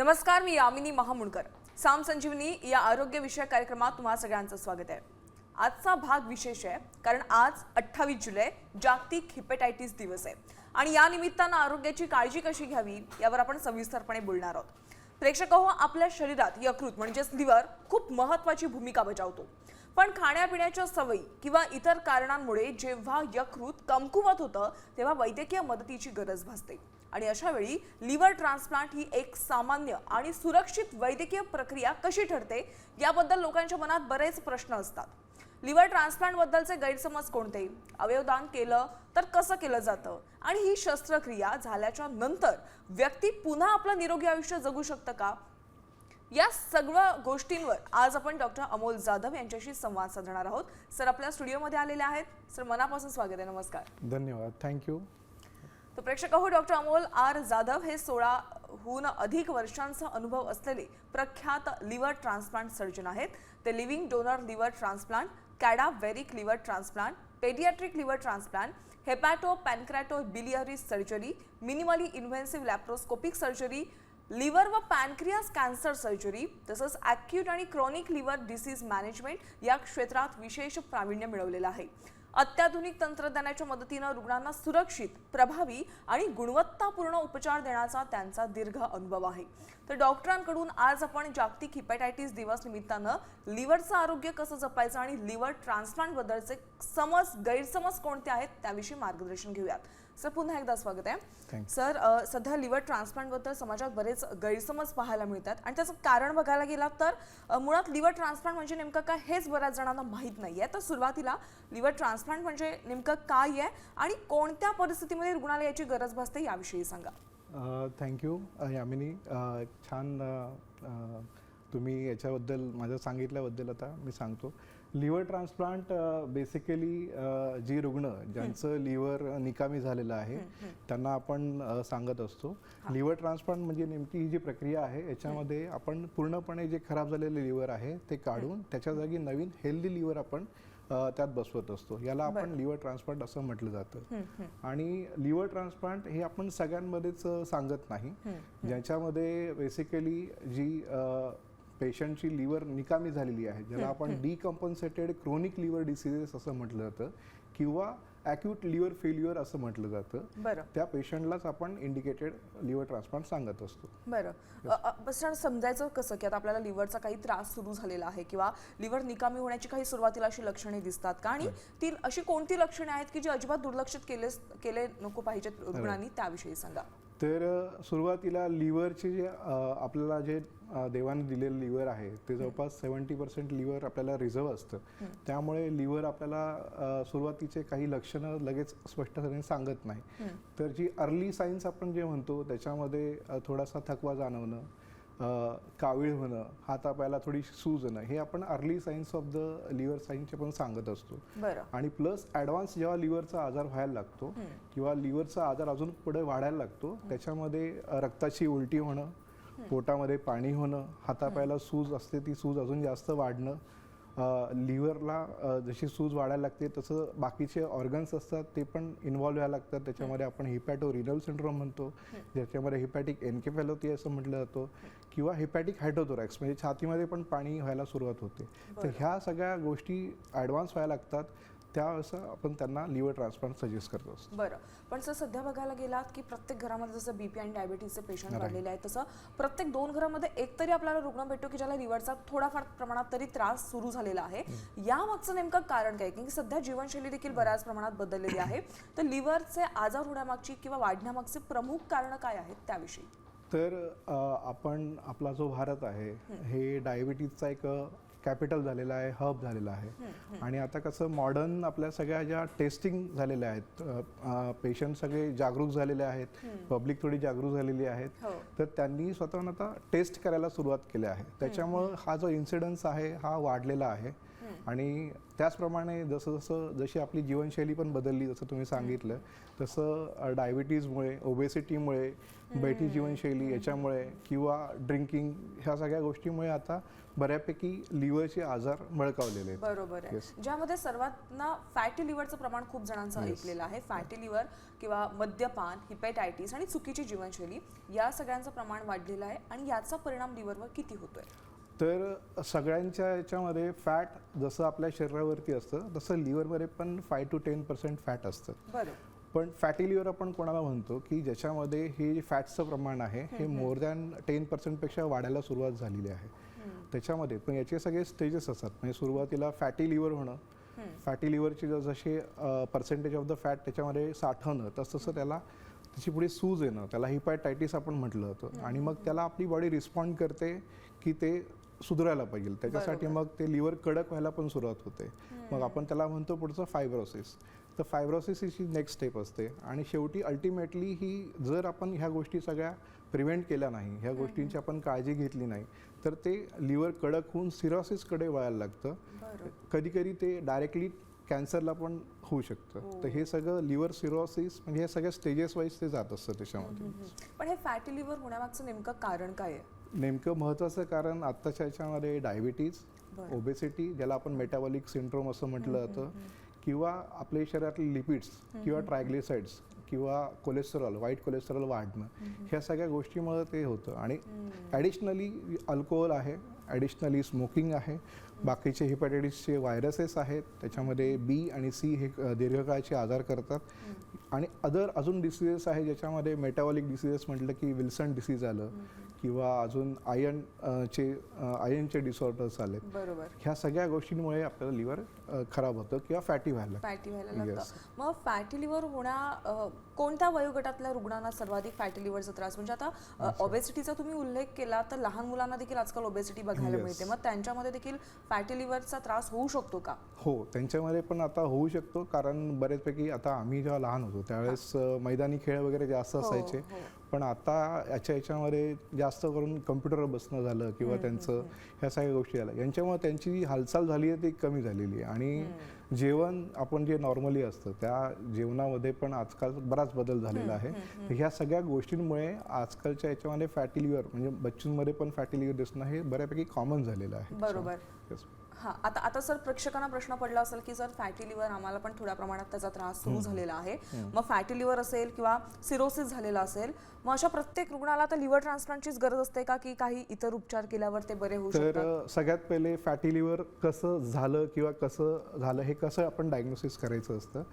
नमस्कार, मी यामिनी महामुंडकर. साम संजीवनी या आरोग्य विषयक कार्यक्रमात तुम्हा सगळ्यांचं स्वागत आहे. आजचा भाग विशेष आहे कारण आज 28 जुलै जागतिक हिपॅटायटिस दिवस आहे आणि या निमित्तानं आरोग्याची काळजी कशी घ्यावी यावर आपण सविस्तरपणे बोलणार आहोत. प्रेक्षकहो, आपल्या शरीरात यकृत म्हणजेच लिव्हर खूप महत्त्वाची भूमिका बजावतो. पण खाण्यापिण्याच्या सवयी किंवा इतर कारणांमुळे जेव्हा यकृत कमकुवत होतं तेव्हा वैद्यकीय मदतीची गरज भासते आणि अशा वेळी लिव्हर ट्रान्सप्लांट ही एक सामान्य आणि सुरक्षित वैद्यकीय प्रक्रिया कशी ठरते याबद्दल लोकांच्या मनात बरेच प्रश्न असतात. लिव्हर ट्रान्सप्लांट बद्दलचे गैरसमज कोणते, अवयवदान केलं तर कसं केलं जातं आणि ही शस्त्रक्रिया झाल्याच्या नंतर व्यक्ती पुन्हा आपलं निरोगी आयुष्य जगू शकतं का, या सगळ्या गोष्टींवर आज आपण डॉक्टर अमोल जाधव यांच्याशी संवाद साधणार आहोत. सर आपल्या स्टुडिओमध्ये आलेले आहेत. सर मनापासून स्वागत आहे. नमस्कार. धन्यवाद. थँक्यू. तर प्रेक्षकांनो, डॉक्टर अमोल आर जाधव हे 16हून अधिक वर्षांचा अनुभव असलेले प्रख्यात लिव्हर ट्रान्सप्लांट सर्जन आहेत. ते living donor liver transplant, cadaveric liver transplant, paediatric liver transplant, hepato pancreato biliary surgery, minimally invasive laparoscopic surgery, liver व पॅनक्रियास कॅन्सर सर्जरी तसंच ॲक्यूट आणि क्रॉनिक लिव्हर डिसीज मॅनेजमेंट या क्षेत्रात विशेष प्रावीण्य मिळवलेलं आहे. अत्याधुनिक तंत्रज्ञानाच्या मदतीने रुग्णांना सुरक्षित, प्रभावी आणि गुणवत्तापूर्ण उपचार देण्याचा त्यांचा दीर्घ अनुभव आहे. तर डॉक्टरांकडून आज आपण जागतिक हिपॅटायटिस दिवस निमित्तानं लिव्हरचं आरोग्य कसं जपायचं आणि लिव्हर ट्रान्सप्लांट बद्दलचे गैरसमज कोणते आहेत त्याविषयी मार्गदर्शन घेऊयात. सर पुन्हा एकदा स्वागत आहे. सर सध्या लिव्हर ट्रान्सप्लांट बद्दल समाजात बरेच गैरसमज पाहायला मिळतात आणि त्याचं कारण बघायला गेलात तर मुळात लिव्हर ट्रान्सप्लांट म्हणजे नेमकं काय हेच बऱ्याच जणांना माहीत नाहीये. तर सुरुवातीला लिव्हर ट्रान्सप्लांट म्हणजे नेमकं काय आहे आणि कोणत्या परिस्थितीमध्ये रुग्णाला याची गरज भासते याविषयी सांगा. थँक्यू यामिनी. छान तुम्ही याच्याबद्दल माझं सांगितल्याबद्दल आता मी सांगतो. लिव्हर ट्रान्सप्लांट बेसिकली जी रुग्ण ज्यांचं लिव्हर निकामी झालेलं आहे त्यांना आपण सांगत असतो. लिव्हर ट्रान्सप्लांट म्हणजे नेमकी ही जी प्रक्रिया आहे याच्यामध्ये आपण पूर्णपणे जे खराब झालेले लिव्हर आहे ते काढून त्याच्या जागी नवीन हेल्दी लिव्हर आपण त्यात बसवत असतो. याला आपण लिव्हर ट्रान्सप्लांट असं म्हटलं जातं. आणि लिव्हर ट्रान्सप्लांट हे आपण सगळ्यांमध्येच सांगत नाही. ज्याच्यामध्ये बेसिकली जी पेशंटची लिव्हर निकामी झालेली आहे, ज्याला आपण डिकम्पन्सेटेड क्रोनिक लिव्हर डिसीजेस असं म्हटलं जातं किंवा ॲक्यूट लिव्हर फेल्युअर असं म्हटलं जातं, त्या पेशंटलाच आपण इंडिकेटेड लिव्हर ट्रान्सप्लांट सांगत असतो. बरं, समजायचं कसं की आता आपल्याला लिव्हरचा काही त्रास सुरू झालेला आहे किंवा लिव्हर निकामी होण्याची काही सुरुवातीला अशी लक्षणे दिसतात का आणि ती अशी कोणती लक्षणे आहेत की जी अजिबात दुर्लक्षित केले नको पाहिजेत रुग्णांनी, त्याविषयी सांगा. तर सुरुवातीला लिव्हरचे जे आपल्याला जे देवाने दिलेलं लिव्हर आहे ते जवळपास 70% लिव्हर आपल्याला रिझर्व्ह असतं. त्यामुळे लिव्हर आपल्याला सुरुवातीचे काही लक्षणं लगेच स्पष्टपणे सांगत नाही. तर जी अर्ली साईन्स आपण जे म्हणतो त्याच्यामध्ये थोडासा थकवा जाणवणं, कावीळ होणं, हातापायाला थोडी सूज येणं, हे आपण early signs of the liver साईन्सचे पण सांगत असतो. आणि प्लस ॲडव्हान्स जेव्हा लिव्हरचा आजार व्हायला लागतो किंवा लिव्हरचा आजार अजून पुढे वाढायला लागतो त्याच्यामध्ये रक्ताची उलटी होणं, पोटामध्ये पाणी होणं, हातापायाला सूज असते ती सूज अजून जास्त वाढणं, लिव्हरला जशी सूज वाढायला लागते तसं बाकीचे ऑर्गन्स असतात ते पण इन्व्हॉल्व व्हायला लागतात. त्याच्यामध्ये आपण हिपॅटो रिनल सिंड्रोम म्हणतो, ज्याच्यामध्ये हिपॅटिक एन्केफॅलोपॅथी असं म्हटलं जातं किंवा हिपॅटिक हायड्रोथोरॅक्स म्हणजे छातीमध्ये पण पाणी व्हायला सुरुवात होते. तर ह्या सगळ्या गोष्टी ॲडव्हान्स व्हायला लागतात, त्यावेळेस आपण त्यांना लिव्हर ट्रान्सप्लांट सजेस्ट करतो. बरं, पण सर सध्या बघायला गेलात की प्रत्येक घरामध्ये जसं बीपी आणि डायबिटीसचे पेशंट वाढलेले आहेत तसं प्रत्येक 2 घरामध्ये एक तरी आपल्याला रुग्ण भेटतो की ज्याला लिव्हरचा थोडाफार प्रमाणात तरी त्रास सुरू झालेला आहे. यामागचं नेमकं कारण काय, की सध्या जीवनशैली देखील बऱ्याच प्रमाणात बदललेली आहे. तर लिव्हरचे आजार होण्यामागची किंवा वाढण्यामागचे प्रमुख कारण काय आहेत त्याविषयी? तर आपण आपला जो भारत आहे हे डायबिटीजचा एक कॅपिटल झालेला आहे, हब झालेला आहे. आणि आता कसं मॉडर्न आपल्या सगळ्या ज्या टेस्टिंग झालेल्या आहेत, पेशंट सगळे जागरूक झालेले आहेत, पब्लिक थोडी जागरूक झालेली आहेत, तर त्यांनी स्वतःहून आता टेस्ट करायला सुरुवात केली आहे. त्याच्यामुळं हा जो इन्सिडन्स आहे हा वाढलेला आहे. आणि त्याचप्रमाणे जशी आपली जीवनशैली पण बदलली, जसं तुम्ही सांगितलं तसं डायबिटीजमुळे, ओबेसिटीमुळे, बैठी जीवनशैली याच्यामुळे किंवा ड्रिंकिंग, ह्या सगळ्या गोष्टीमुळे आता बऱ्यापैकी लिव्हरचे आजार बळकावलेले आहेत. बरोबर आहे. ज्यामध्ये सर्वात ना फॅटी लिव्हरचं प्रमाण खूप जणांचं ऐकलेलं आहे. फॅटी लिव्हर किंवा मद्यपान, हिपॅटायटिस आणि चुकीची जीवनशैली या सगळ्यांचं प्रमाण वाढलेलं आहे आणि याचा परिणाम लिव्हरवर किती होतोय? तर सगळ्यांच्या याच्यामध्ये फॅट जसं आपल्या शरीरावरती असतं तसं लिव्हरमध्ये पण 5 to 10% फॅट असतं. बरोबर. पण फॅटी लिव्हर आपण कोणाला म्हणतो की ज्याच्यामध्ये हे जे फॅटचं प्रमाण आहे हे मोर दॅन 10% पेक्षा वाढायला सुरुवात झालेली आहे. त्याच्यामध्ये पण याचे सगळे स्टेजेस असतात. म्हणजे सुरुवातीला फॅटी लिव्हर होणं, फॅटी लिव्हरची जसे पर्सेंटेज ऑफ द फॅट त्याच्यामध्ये साठवणं, तसं त्याला त्याची पुढे सूज येणं, त्याला हिपॅटायटिस आपण म्हटलं होतं. आणि मग त्याला आपली बॉडी रिस्पॉन्ड करते की ते सुधारायला पाहिजे. त्याच्यासाठी मग ते लिव्हर कडक व्हायला पण सुरुवात होते. मग आपण त्याला म्हणतो पुढचं फायब्रोसिस. तर फायब्रोसिस ही नेक्स्ट स्टेप असते. आणि शेवटी अल्टिमेटली ही जर आपण ह्या गोष्टी सगळ्या प्रिव्हेंट केल्या नाही, ह्या गोष्टींची आपण काळजी घेतली नाही, तर ते लिव्हर कडक होऊन सिरोसिसकडे वळायला लागतं. कधी कधी ते डायरेक्टली कॅन्सरला पण होऊ शकतं. तर हे सगळं लिव्हर सिरोसिस म्हणजे हे सगळ्या स्टेजेस वाईज ते जात असतं त्याच्यामध्ये. पण हे फॅटी लिव्हर होण्यामागचं नेमकं कारण काय आहे? नेमकं महत्त्वाचं कारण आत्ताच्या याच्यामध्ये डायबिटीज, ओबेसिटी, ज्याला आपण मेटाबॉलिक सिंड्रोम असं म्हटलं जातं, किंवा आपल्या शरीरातले लिपिड्स किंवा ट्रायग्लिसाइड्स किंवा कोलेस्टेरॉल, वाईट कोलेस्टेरॉल वाढणं, ह्या सगळ्या गोष्टीमुळे ते होतं. आणि ॲडिशनली अल्कोहोल आहे, ॲडिशनली स्मोकिंग आहे, बाकीचे हिपॅटायटिसचे व्हायरसेस आहेत, त्याच्यामध्ये बी आणि सी हे दीर्घकाळाचे आजार करतात. आणि अजून डिसीजेस आहे ज्याच्यामध्ये मेटाबॉलिक डिसीजेस म्हटलं की विल्सन डिसीज आलं, किंवा अजून आयर्नचे डिसऑर्डर्स आले. बरोबर. ह्या सगळ्या गोष्टींमुळे आपल्याला लिव्हर खराब होतं किंवा फॅटी व्हायला लागतं. मग फॅटी लिव्हर कोणत्या वयोगटातल्या रुग्णांना सर्वाधिक फॅटी लिव्हरचा त्रास? म्हणजे आता ओबेसिटीचा तुम्ही उल्लेख केला, तर लहान मुलांना देखील आजकाल ओबेसिटी बघायला मिळते. मग त्यांच्यामध्ये देखील फॅटी लिव्हरचा त्रास होऊ शकतो का? हो, त्यांच्यामध्ये पण आता होऊ शकतो. कारण बरेचपैकी आता आम्ही जेव्हा लहान होतो त्यावेळेस मैदानी खेळ वगैरे जास्त असायचे. पण आता याच्यामध्ये जास्त करून कम्प्युटरवर बसणं झालं किंवा त्यांचं ह्या सगळ्या गोष्टी झाल्या, यांच्यामुळे त्यांची जी हालचाल झाली आहे ती कमी झालेली आहे. आणि जेवण आपण जे नॉर्मली असतं त्या जेवणामध्ये पण आजकाल बराच बदल झालेला आहे. ह्या सगळ्या गोष्टींमुळे आजकालच्या याच्यामध्ये फॅटी लिव्हर म्हणजे बच्चूंमध्ये पण फॅटी लिव्हर दिसणं हे बऱ्यापैकी कॉमन झालेलं आहे. बरोबर. हां, आता सर प्रेक्षकांना प्रश्न पडला असेल की सर फॅटी लिव्हर आम्हाला पण थोड्या प्रमाणात त्याचा त्रास सुरू झालेला आहे, मग फॅटी लिव्हर असेल किंवा सिरोसिस झालेला असेल, मग अशा प्रत्येक रुग्णाला तर लिव्हर ट्रान्सप्लांटचीच गरज असते का, की काही इतर उपचार केल्यावर ते बरे होऊ शकतात? तर सगळ्यात पहिले फॅटी लिव्हर कसं झालं किंवा कसं झालं हे कसं आपण डायग्नोसिस करायचं असतं.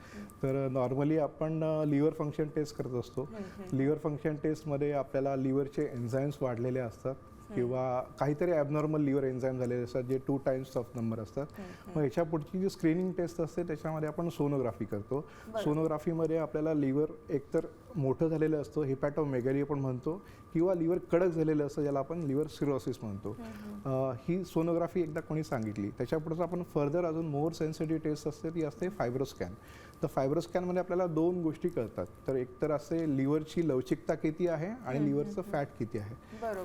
तर नॉर्मली आपण लिव्हर फंक्शन टेस्ट करत असतो. लिव्हर फंक्शन टेस्टमध्ये आपल्याला लिव्हरचे एन्झाईम्स वाढलेले असतात किंवा काहीतरी ॲबनॉर्मल लिव्हर एन्झाईम झालेले असतात जे 2 टाइम्स ऑफ नंबर असतात. मग ह्याच्या पुढची जी स्क्रीनिंग टेस्ट असते त्याच्यामध्ये आपण सोनोग्राफी करतो. सोनोग्राफीमध्ये आपल्याला लिव्हर एकतर मोठं झालेलं असतं, हिपॅटोमेगॅली आपण म्हणतो, किंवा लिव्हर कडक झालेलं असतं ज्याला आपण लिव्हर सिरोसिस म्हणतो. ही सोनोग्राफी एकदा कोणी सांगितली. त्याच्यापुढचं आपण फर्दर अजून मोर सेन्सिटिव्ह टेस्ट असते, ती असते फायब्रोस्कॅन. तर फायब्रोस्कॅनमध्ये आपल्याला 2 गोष्टी कळतात. तर एक तर असते लिव्हरची लवचिकता किती आहे आणि लिव्हरचं फॅट किती आहे.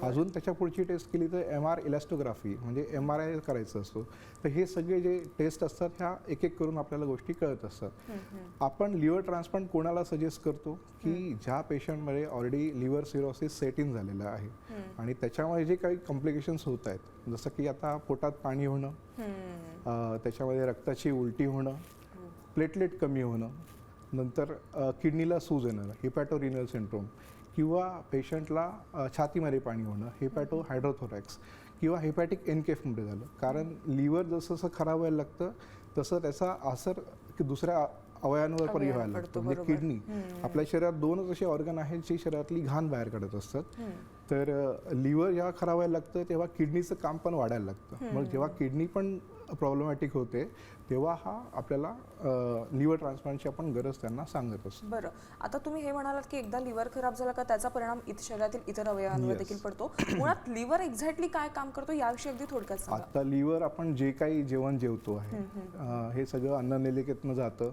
अजून त्याच्या पुढची टेस्ट केली तर MR इलॅस्टोग्राफी म्हणजे MRI करायचं असतो. तर हे सगळे जे टेस्ट असतात ह्या एक एक करून आपल्याला गोष्टी कळत असतात. आपण लिव्हर ट्रान्सप्लांट कोणाला सजेस्ट करतो की ज्या पेशंटमध्ये already liver cirrhosis set in झालेलं आहे आणि त्याच्यामुळे जे काही कॉम्प्लिकेशन्स होत आहेत, जसं की आता पोटात पाणी होणं, त्याच्यामध्ये रक्ताची उलटी होणं, प्लेटलेट कमी होणं, नंतर किडनीला सूज येणं, हिपॅटोरिनल सिंड्रोम, किंवा पेशंटला छातीमध्ये पाणी होणं, हिपॅटो हायड्रोथोरॅक्स, किंवा हिपॅटिक एनकेफमध्ये झालं. कारण लिव्हर जसं जसं खराब व्हायला लागतं तसं त्याचा असर की दुसऱ्या अवयवांवर पण व्हायला लागतो. म्हणजे किडनी, आपल्या शरीरात 2च असे ऑर्गन आहेत जे शरीरातली घाण बाहेर काढत असतात. तर लिव्हर जेव्हा खराब व्हायला लागतं तेव्हा किडनीचं काम पण वाढायला लागतं. मग जेव्हा किडनी पण प्रॉब्लेमॅटिक होते तेव्हा हा आपल्याला लिव्हर ट्रान्सप्लांटची आपण गरज त्यांना सांगत असतो. बरं, आता तुम्ही हे म्हणालात की एकदा लिव्हर खराब झाला का त्याचा परिणाम शरीरातील इतर अवयवांवर देखील पडतो. मुळात लिव्हर एक्झॅक्टली काय काम करतो याविषयी अगदी थोडक्यात सांगा. आता लिव्हर आपण जे काही जेवण जेवतो आहे हे सगळं अन्ननलिकेतनं जातं,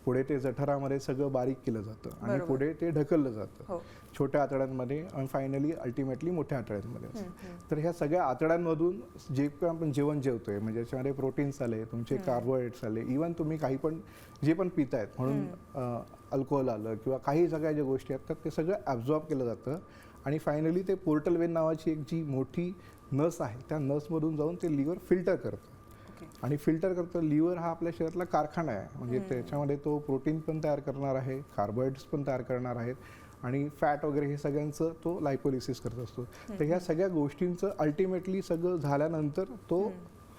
पुढे ते जठरामध्ये सगळं बारीक केलं जातं आणि पुढे ते ढकललं जातं. छोट्या आतड्यांमध्ये आणि फायनली अल्टिमेटली मोठ्या आतड्यांमध्ये असतं. तर ह्या सगळ्या आतड्यांमधून जे पण आपण जेवण जेवतोय म्हणजे याच्यामध्ये प्रोटीन्स आले, तुमचे कार्बोहायड्रेट्स आले, इवन तुम्ही काही पण जे पण पितायत म्हणून अल्कोहोल आलं किंवा काही सगळ्या ज्या गोष्टी आहेत ते सगळं ॲब्झॉर्ब केलं जातं आणि फायनली ते पोर्टल वेन नावाची एक जी मोठी नस आहे त्या नसमधून जाऊन ते लिव्हर फिल्टर करतं. आणि फिल्टर करतं. लिव्हर हा आपल्या शरीरातला कारखाना आहे, म्हणजे त्याच्यामध्ये तो प्रोटीन पण तयार करणार आहे, कार्बोहायड्रेट्स पण तयार करणार आहेत आणि फॅट वगैरे हे सगळ्यांचं तो लायपोलिसिस करत असतो. तर ह्या सगळ्या गोष्टींचं अल्टिमेटली सगळं झाल्यानंतर तो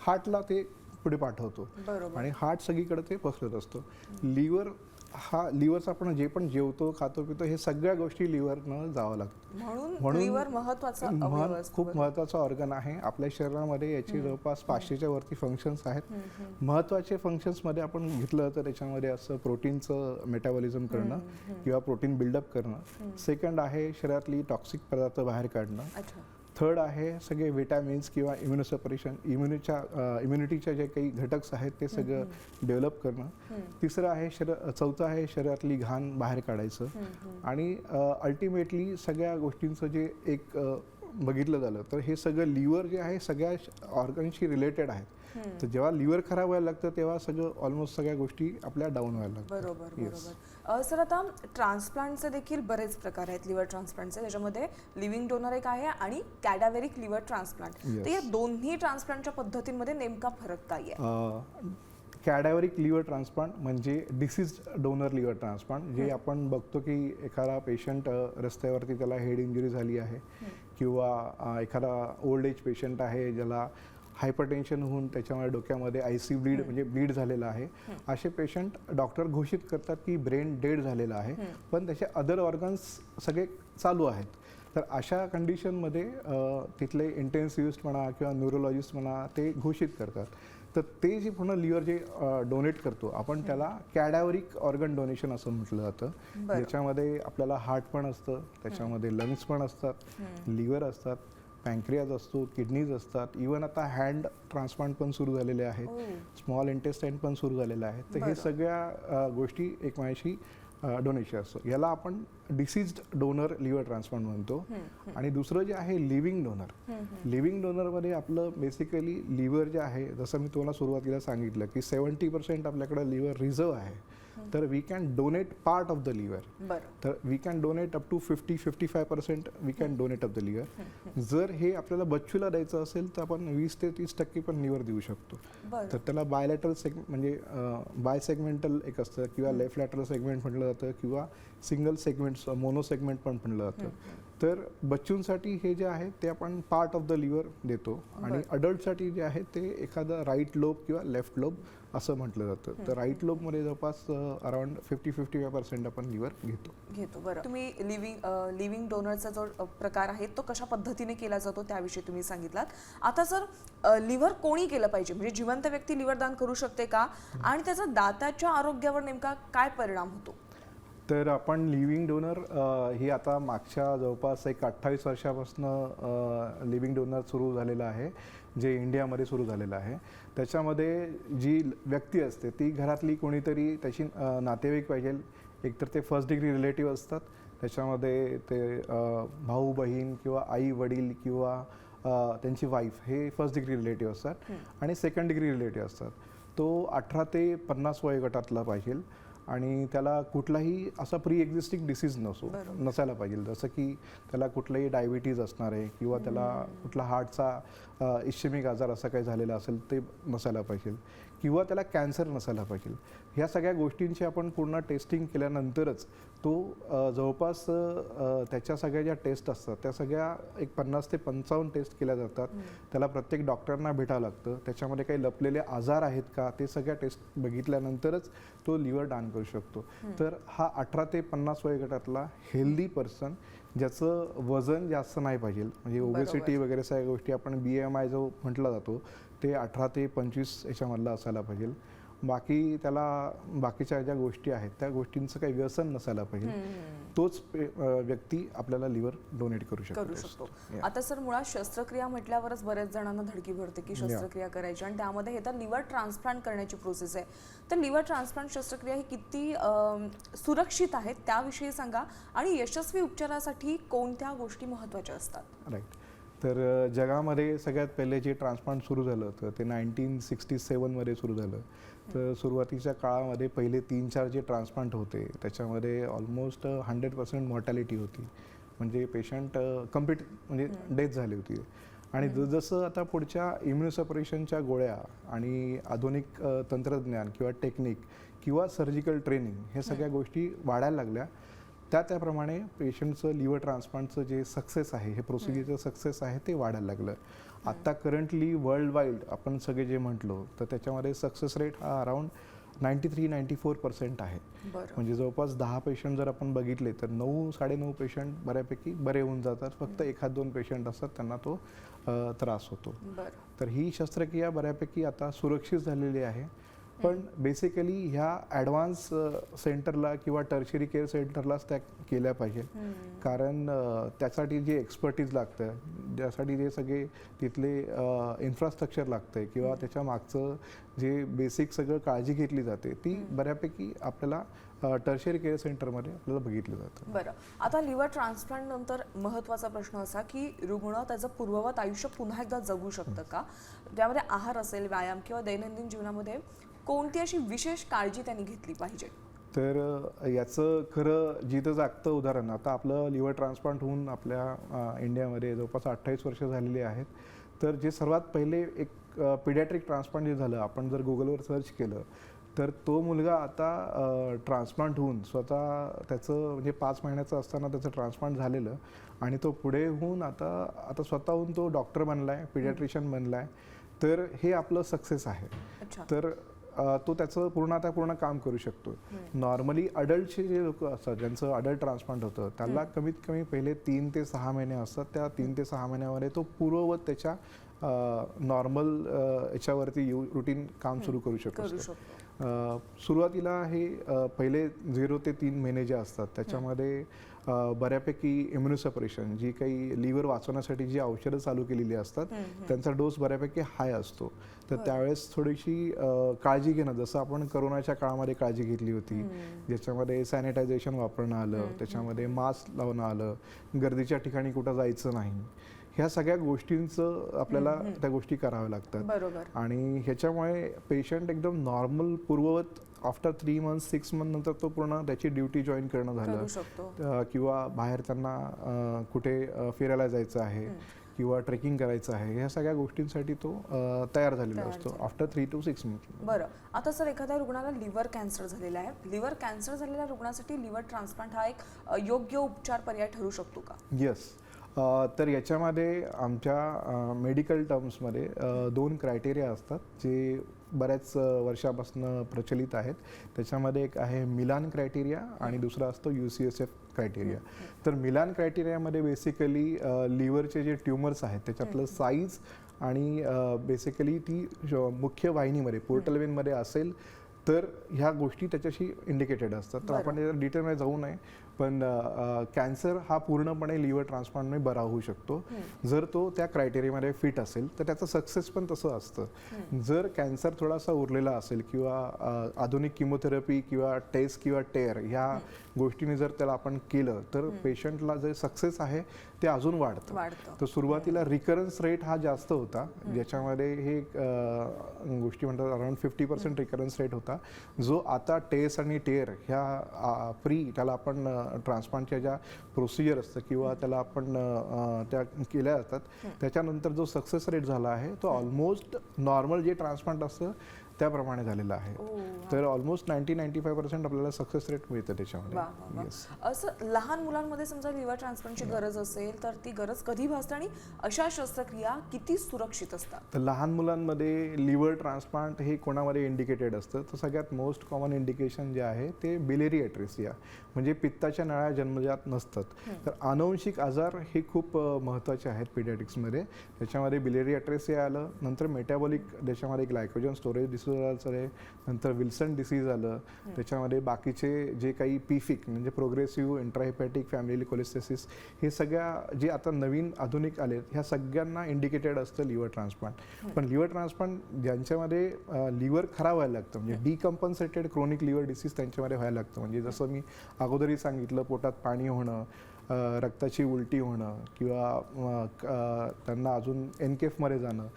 हार्टला ते पुढे पाठवतो आणि हार्ट सगळीकडे ते पसरत असतो. लिव्हरचं आपण जे पण जेवतो, खातो, पितो हे सगळ्या गोष्टी लिव्हरनं जावं लागतं. म्हणून लिव्हर खूप महत्त्वाचा ऑर्गन आहे आपल्या शरीरामध्ये. याचे जवळपास 500च्या वरती फंक्शन्स आहेत. महत्त्वाचे फंक्शन्समध्ये आपण घेतलं तर त्याच्यामध्ये असं प्रोटीनचं मेटाबॉलिझम करणं किंवा प्रोटीन बिल्डअप करणं. सेकंड आहे शरीरातली टॉक्सिक पदार्थ बाहेर काढणं. थर्ड आहे सगळे विटॅमिन्स किंवा इम्युनोसपरेशन, इम्युनिटीच्या जे काही घटक आहेत ते सगळं डेव्हलप करणं. चौथं आहे शरीरातली घाण बाहेर काढायचं. आणि अल्टिमेटली सगळ्या गोष्टींचं जे एक बघितलं झालं तर हे सगळं लिव्हर जे आहे सगळ्या ऑर्गनशी रिलेटेड आहेत. तर जेव्हा लिव्हर खराब व्हायला लागतं तेव्हा सगळं ऑलमोस्ट सगळ्या गोष्टी आपल्या डाऊन व्हायला लागतात. बरोबर. सर आता ट्रान्सप्लांटचे देखील बरेच प्रकार आहेत लिव्हर ट्रान्सप्लांटचे, त्याच्यामध्ये लिव्हिंग डोनर एक आहे आणि कॅडाव्हेरिक लिव्हर ट्रान्सप्लांट. तर या दोन्ही ट्रान्सप्लांटच्या पद्धतींमध्ये नेमका फरक काय आहे? कॅडाव्हेरिक लिव्हर ट्रान्सप्लांट म्हणजे डिसीज्ड डोनर लिव्हर ट्रान्सप्लांट, जे आपण बघतो की एखादा पेशंट रस्त्यावरती त्याला हेड इंजुरी झाली आहे किंवा एखादा ओल्ड एज पेशंट आहे ज्याला हायपरटेन्शन होऊन त्याच्यामुळे डोक्यामध्ये आयसी ब्लीड म्हणजे ब्लीड झालेला आहे. असे पेशंट डॉक्टर घोषित करतात की ब्रेन डेड झालेला आहे, पण त्याचे अदर ऑर्गन्स सगळे चालू आहेत. तर अशा कंडिशनमध्ये तिथले इंटेन्सिव्हिस्ट म्हणा किंवा न्यूरोलॉजिस्ट म्हणा ते घोषित करतात. तर ते जे पूर्ण लिव्हर जे डोनेट करतो आपण त्याला कॅडाव्हरिक ऑर्गन डोनेशन असं म्हटलं जातं. ज्याच्यामध्ये आपल्याला हार्ट पण असतं, त्याच्यामध्ये लंग्स पण असतात, लिव्हर असतात, पँक्रियाज असतो, किडनीज असतात, इवन आता हँड ट्रान्सप्लांट पण सुरू झालेले आहेत, स्मॉल इंटेस्टाईन पण सुरू झालेलं आहे. तर हे सगळ्या गोष्टी एकमेकांशी डोनेशन असतो. याला आपण डिसीज्ड डोनर लिव्हर ट्रान्सप्लांट म्हणतो. आणि दुसरं जे आहे लिव्हिंग डोनर. लिव्हिंग डोनरमध्ये आपलं बेसिकली लिव्हर जे आहे, जसं मी तुम्हाला सुरुवातीला सांगितलं की 70% आपल्याकडे लिव्हर रिझर्व आहे. तर we can donate part of the liver. तर we can donate up to 50-55% we can donate of the liver. जर हे आपल्याला बच्चूला द्यायचं असेल तर आपण 20 ते 30% पण लिव्हर देऊ शकतो. तर त्याला बायलॅटरल म्हणजे बाय सेगमेंटल एक असतं किंवा लेफ्ट लॅटरल सेगमेंट म्हटलं जातं किंवा सिंगल सेगमेंट मोनो सेगमेंट पण म्हटलं जातं. तर बच्चूंसाठी हे जे आहे ते आपण पार्ट ऑफ द लिव्हर देतो आणि अडल्टसाठी जे आहे ते एखादा राईट लोब किंवा लेफ्ट लोब असं म्हटलं जातं. तर राईट लोबमध्ये जवळपास अराउंड 50-55% आपण लिव्हर घेतो. बरं, तुम्ही लिव्हिंग डोनरचा जो प्रकार आहे तो कशा पद्धतीने केला जातो त्याविषयी तुम्ही सांगितलात. आता जर लिव्हर कोणी केलं पाहिजे, म्हणजे जिवंत व्यक्ती लिव्हर दान करू शकते का, आणि त्याचा दाताच्या आरोग्यावर नेमका काय परिणाम होतो? तर आपण लिव्हिंग डोनर ही आता मागच्या जवळपास एक 28 वर्षापासून लिव्हिंग डोनर सुरू झालेलं आहे, जे इंडियामध्ये सुरू झालेलं आहे. त्याच्यामध्ये जी व्यक्ती असते ती घरातली कोणीतरी त्याची नातेवाईक पाहिजे. एकतर ते फर्स्ट डिग्री रिलेटिव्ह असतात, त्याच्यामध्ये ते भाऊ बहीण किंवा आई वडील किंवा त्यांची वाईफ हे फर्स्ट डिग्री रिलेटिव्ह असतात. आणि सेकंड डिग्री रिलेटिव्ह असतात. तो 18 ते 50 वयोगटातला पाहिजे आणि त्याला कुठलाही असा प्री एक्झिस्टिंग डिसीज नसायला पाहिजे. जसं की त्याला कुठलाही डायबिटीज असणार आहे किंवा त्याला कुठला हार्टचा इश्केमिक आजार असा काही झालेला असेल ते नसायला पाहिजे किंवा त्याला कॅन्सर नसायला पाहिजे. ह्या सगळ्या गोष्टींची आपण पूर्ण टेस्टिंग केल्यानंतरच तो जवळपास त्याच्या सगळ्या ज्या टेस्ट असतात त्या सगळ्या एक 50 ते 55 टेस्ट केल्या जातात. त्याला प्रत्येक डॉक्टरना भेटावं लागतं. त्याच्यामध्ये काही लपलेले आजार आहेत का ते सगळ्या टेस्ट बघितल्यानंतरच तो लिव्हर दान करू शकतो. तर हा 18 ते 50 वयोगटातला हेल्दी पर्सन ज्याचं वजन जास्त नाही पाहिजे, म्हणजे ओबेसिटी वगैरे सगळ्या गोष्टी आपण BMI जो म्हटला जातो ते 18 ते 25 याच्यामधला असायला पाहिजे. बाकी त्याला बाकीच्या ज्या गोष्टी आहेत त्या गोष्टींचं काही व्यसन नसायला पाहिजे, तोच व्यक्ती आपल्याला लिव्हर डोनेट करू शकतो. आता सर मुळात शस्त्रक्रिया म्हटल्यावरच बऱ्याच जणांना धडकी भरते की शस्त्रक्रिया करायची, आणि त्यामध्ये हे तर लिव्हर ट्रान्सप्लांट करण्याची प्रोसेस आहे. तर लिव्हर ट्रान्सप्लांट शस्त्रक्रिया ही किती सुरक्षित आहेत त्याविषयी सांगा, आणि यशस्वी उपचारासाठी कोणत्या गोष्टी महत्त्वाच्या असतात? राईट. तर जगामध्ये सगळ्यात पहिले जे ट्रान्सप्लांट सुरू झालं तर ते 1967मध्ये सुरू झालं. तर सुरुवातीच्या काळामध्ये पहिले 3-4 जे ट्रान्सप्लांट होते त्याच्यामध्ये ऑलमोस्ट 100% मॉर्टॅलिटी होती, म्हणजे पेशंट कम्प्लीट म्हणजे डेथ झाली होती. आणि जसं आता पुढच्या इम्युनोसप्रेशनच्या गोळ्या आणि आधुनिक तंत्रज्ञान किंवा टेक्निक किंवा सर्जिकल ट्रेनिंग हे सगळ्या गोष्टी वाढायला लागल्या, त्याप्रमाणे पेशंटचं लिव्हर ट्रान्सप्लांटचं जे सक्सेस आहे, हे प्रोसिजरचं सक्सेस आहे ते वाढायला लागलं. आत्ता करंटली वर्ल्ड वाईड आपण सगळे जे म्हटलो तर त्याच्यामध्ये सक्सेस रेट हा अराउंड 93-94% आहे. म्हणजे जवळपास 10 पेशंट जर आपण बघितले तर 9-9.5 पेशंट बऱ्यापैकी बरे होऊन जातात. फक्त 1-2 पेशंट असतात त्यांना तो त्रास होतो. तर ही शस्त्रक्रिया बऱ्यापैकी आता सुरक्षित झालेली आहे. पण बेसिकली ह्या ॲडव्हान्स सेंटरला किंवा टर्शरी केअर सेंटरलाच त्या केल्या पाहिजे, कारण त्यासाठी जे एक्सपर्टीज लागतं, ज्यासाठी जे सगळे तिथले इन्फ्रास्ट्रक्चर लागतं आहे किंवा त्याच्या मागचं जे बेसिक सगळं काळजी घेतली जाते ती बऱ्यापैकी आपल्याला टर्शरी केअर सेंटरमध्ये आपल्याला बघितलं जातं. बरं, आता लिव्हर ट्रान्सप्लांट नंतर महत्त्वाचा प्रश्न असा की रुग्ण त्याचं पूर्ववत आयुष्य पुन्हा एकदा जगू शकतं का? त्यामध्ये आहार असेल, व्यायाम किंवा दैनंदिन जीवनामध्ये कोणती अशी विशेष काळजी त्यांनी घेतली पाहिजे? तर याचं खरं जिथं जागतं उदाहरण, आता आपलं लिव्हर ट्रान्सप्लांट होऊन आपल्या इंडियामध्ये जवळपास 28 वर्ष झालेली आहेत. तर जे सर्वात पहिले एक पिडियाट्रिक ट्रान्सप्लांट जे झालं, आपण जर गुगलवर सर्च केलं तर तो मुलगा आता ट्रान्सप्लांट होऊन स्वतः त्याचं म्हणजे 5 महिन्याचं असताना त्याचं ट्रान्सप्लांट झालेलं, आणि तो पुढे होऊन आता स्वतःहून तो डॉक्टर बनला आहे, पिडियाट्रिशियन बनला आहे. तर हे आपलं सक्सेस आहे. तर तो त्याचं पूर्ण काम करू शकतो. नॉर्मली अडल्टचे जे लोक असतात ज्यांचं अडल्ट ट्रान्सप्लांट होतं त्याला कमीत कमी पहिले 3 ते 6 महिने असतात. त्या 3 ते 6 महिन्यामध्ये तो पूर्ववत त्याच्या नॉर्मल याच्यावरती रुटीन काम सुरू करू शकतो. सुरुवातीला हे पहिले 0 ते 3 महिने जे असतात त्याच्यामध्ये बऱ्यापैकी इम्युनोसप्रेशन, जी काही लिव्हर वाचवण्यासाठी जी औषधं चालू केलेली असतात त्यांचा डोस बऱ्यापैकी हाय असतो. तर त्यावेळेस थोडीशी काळजी घेणं, जसं आपण करोनाच्या काळामध्ये काळजी घेतली होती, ज्याच्यामध्ये सॅनिटायझेशन वापरणं आलं, त्याच्यामध्ये मास्क लावणं आलं, गर्दीच्या ठिकाणी कुठं जायचं नाही, ह्या सगळ्या गोष्टींचं आपल्याला त्या गोष्टी कराव्या लागतात. आणि ह्याच्यामुळे पेशंट एकदम नॉर्मल पूर्ववत आफ्टर 3 मंथ्स 6 मंथ नंतर तो पूर्ण त्याची ड्युटी जॉईन करणं झालं, किंवा बाहेर त्यांना कुठे फिरायला जायचं आहे किंवा ट्रेकिंग करायचं आहे, ह्या सगळ्या गोष्टींसाठी तो तयार झालेला असतो आफ्टर 3 to 6 मंथ. बरं, आता सर एखाद्या रुग्णाला लिव्हर कॅन्सर झालेला आहे, लिव्हर कॅन्सर झालेल्या रुग्णासाठी लिव्हर ट्रान्सप्लांट हा एक योग्य उपचार पर्याय ठरू शकतो का? येस. तर याच्यामध्ये आमच्या मेडिकल टर्म्समध्ये 2 क्रायटेरिया असतात जे बऱ्याच वर्षापासून प्रचलित आहेत. त्याच्यामध्ये एक आहे मिलान क्रायटेरिया आणि दुसरा असतो UCSF क्रायटेरिया. तर मिलान क्रायटेरियामध्ये बेसिकली लिव्हरचे जे ट्युमर्स आहेत त्याच्यातलं साईज आणि बेसिकली ती मुख्य वाहिनीमध्ये पोर्टल वेनमध्ये असेल तर ह्या गोष्टी त्याच्याशी इंडिकेटेड असतात. तर आपण त्याच्या डिटेलमध्ये जाऊ नये, पण कॅन्सर हा पूर्णपणे लिव्हर ट्रान्सप्लांटने बरा होऊ शकतो जर तो त्या क्रायटेरियामध्ये फिट असेल, तर त्याचं सक्सेस पण तसं असतं. जर कॅन्सर थोडासा उरलेला असेल किंवा आधुनिक किमोथेरपी किंवा टेस्ट किंवा टेअर ह्या गोष्टीने जर त्याला आपण केलं तर पेशंटला जे सक्सेस आहे ते अजून वाढतं. तर सुरुवातीला रिकरन्स रेट हा जास्त होता, ज्याच्यामध्ये हे गोष्टी म्हणतात अराउंड 50% रिकरन्स रेट होता, जो आता टेस्ट आणि टेअर ह्या त्याला आपण ट्रान्सप्लांटच्या ज्या प्रोसिजर असतं किंवा त्याला आपण त्या केल्या जातात त्याच्यानंतर जो सक्सेस रेट झाला आहे तो ऑलमोस्ट नॉर्मल जे ट्रान्सप्लांट असतं त्याप्रमाणे झालेला आहे. तर ऑलमोस्ट 90-95% आपल्याला सक्सेस रेट मिळतं त्याच्यामध्ये. असं लहान मुलांमध्ये समजा लिव्हर ट्रान्सप्लांटची गरज असेल तर ती गरज कधी भासते आणि अशा शस्त्रक्रिया किती सुरक्षित असतात? तर लहान मुलांमध्ये लिव्हर ट्रान्सप्लांट हे कोणामध्ये इंडिकेटेड असतं, तर सगळ्यात मोस्ट कॉमन इंडिकेशन जे आहे ते बिलिअरी ॲट्रेसिया, म्हणजे पित्ताच्या नळ्या जन्मजात नसतात. तर अनुवंशिक आजार हे खूप महत्त्वाचे आहेत पिडियाट्रिक्समध्ये. त्याच्यामध्ये बिलिअरी ॲट्रेसिया आलं, नंतर मेटाबॉलिक, त्याच्यामध्ये ग्लायकोजन स्टोरेज कोलेस्टेरॉलचं आहे, नंतर विल्सन डिसीज आलं, त्याच्यामध्ये बाकीचे जे काही पीफिक म्हणजे प्रोग्रेसिव्ह इंट्राहेपॅटिक फॅमिली कोलेस्टेसिस, हे सगळ्या जे आता नवीन आधुनिक आले ह्या सगळ्यांना इंडिकेटेड असतं लिव्हर ट्रान्सप्लांट. पण लिव्हर ट्रान्सप्लांट ज्यांच्यामध्ये लिव्हर खराब व्हायला लागतं म्हणजे डिकम्पन्सेटेड क्रोनिक लिव्हर डिसीज त्यांच्यामध्ये व्हायला लागतं. म्हणजे जसं मी अगोदरही सांगितलं, पोटात पाणी होणं, रक्ताची उलटी होणं, किंवा त्यांना अजून एनकेफमध्ये जाणं,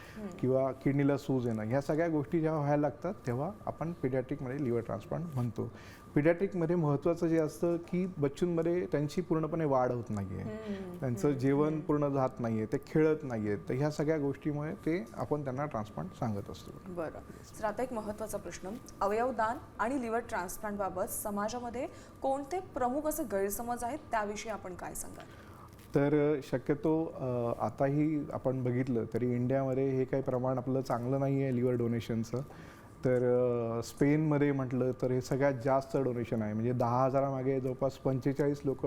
किंवा किडनीला सूज येणं, ह्या सगळ्या गोष्टी जेव्हा व्हायला लागतात तेव्हा आपण पिडियाट्रिकमध्ये लिव्हर ट्रान्सप्लांट म्हणतो. पिडियाट्रिकमध्ये महत्त्वाचं जे असतं की बच्चूंमध्ये त्यांची पूर्णपणे वाढ होत नाही आहे, त्यांचं जेवण पूर्ण जात नाही आहे, ते खेळत नाही आहेत, तर ह्या सगळ्या गोष्टीमुळे ते आपण त्यांना ट्रान्सप्लांट सांगत असतो. बरं, तर आता एक महत्त्वाचा प्रश्न, अवयवदान आणि लिव्हर ट्रान्सप्लांटबाबत समाजामध्ये कोणते प्रमुख असे गैरसमज आहेत, त्याविषयी आपण काय सांगाल? तर शक्यतो आताही आपण बघितलं तरी इंडियामध्ये हे काही प्रमाण आपलं चांगलं नाही आहे लिव्हर डोनेशनचं. तर स्पेनमध्ये म्हटलं तर हे सगळ्यात जास्त डोनेशन आहे, म्हणजे 10,000 मागे जवळपास 45 लोक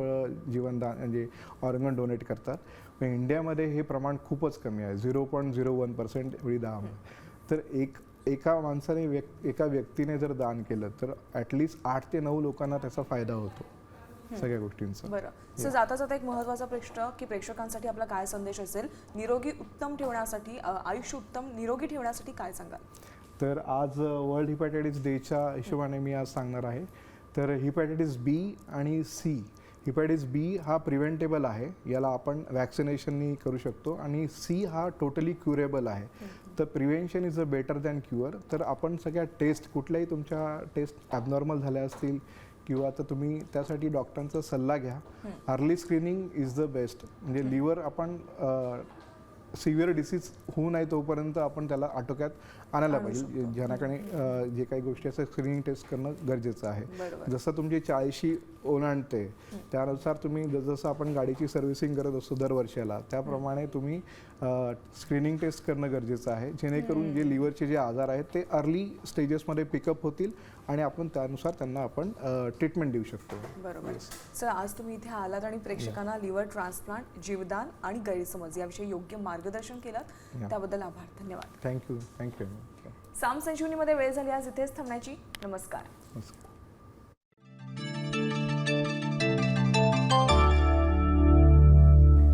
जीवनदान म्हणजे ऑर्गन डोनेट करतात. पण इंडियामध्ये हे प्रमाण खूपच कमी आहे, 0.01% एवढी दाम आहे. तर एका माणसाने एका व्यक्तीने जर दान केलं तर ॲटलिस्ट 8 ते 9 लोकांना त्याचा फायदा होतो सगळ्या गोष्टींचा. बरं, सो जाता जाता एक महत्त्वाचा प्रश्न की प्रेक्षकांसाठी आपला काय संदेश असेल निरोगी उत्तम ठेवण्यासाठी, आयुष्य उत्तम निरोगी ठेवण्यासाठी काय सांगाल? तर आज वर्ल्ड हिपॅटायटिस डेच्या हिशोबाने मी आज सांगणार आहे. तर हिपॅटायटिस बी आणि सी, हिपॅटायटिस बी हा प्रिव्हेंटेबल आहे, याला आपण वॅक्सिनेशननी करू शकतो, आणि सी हा टोटली क्युरेबल आहे. तर prevention is a better than cure. तर आपण सगळ्या टेस्ट, कुठल्याही तुमच्या टेस्ट ॲबनॉर्मल झाल्या असतील किंवा तर तुम्ही त्यासाठी डॉक्टरांचा सल्ला घ्या. Early screening is the best. म्हणजे लिव्हर आपण सिव्हिअर डिसीज होऊ नये तोपर्यंत आपण त्याला आटोक्यात आणायला पाहिजे. ज्यानाकडे जे काही गोष्टी असतात स्क्रीनिंग टेस्ट करणं गरजेचं आहे. जसं तुमची 40शी ओलांडते त्यानुसार तुम्ही जसं आपण गाडीची सर्व्हिसिंग करत असतो दरवर्षाला, त्याप्रमाणे तुम्ही स्क्रीनिंग टेस्ट करणं गरजेचं आहे, जेणेकरून जे लिव्हरचे जे आजार आहेत ते अर्ली स्टेजेसमध्ये पिकअप होतील आणि आपण त्यानुसार त्यांना आपण ट्रीटमेंट देऊ शकतो. बरोबर. सर, आज तुम्ही इथे आलात आणि प्रेक्षकांना लिव्हर ट्रान्सप्लांट, जीवदान आणि गैरसमज याविषयी योग्य मार्गदर्शन केलं, त्याबद्दल आभार. धन्यवाद. थँक्यू. साम संजीवनीमध्ये वेळ झाली आज इथेच थांबण्याची. नमस्कार.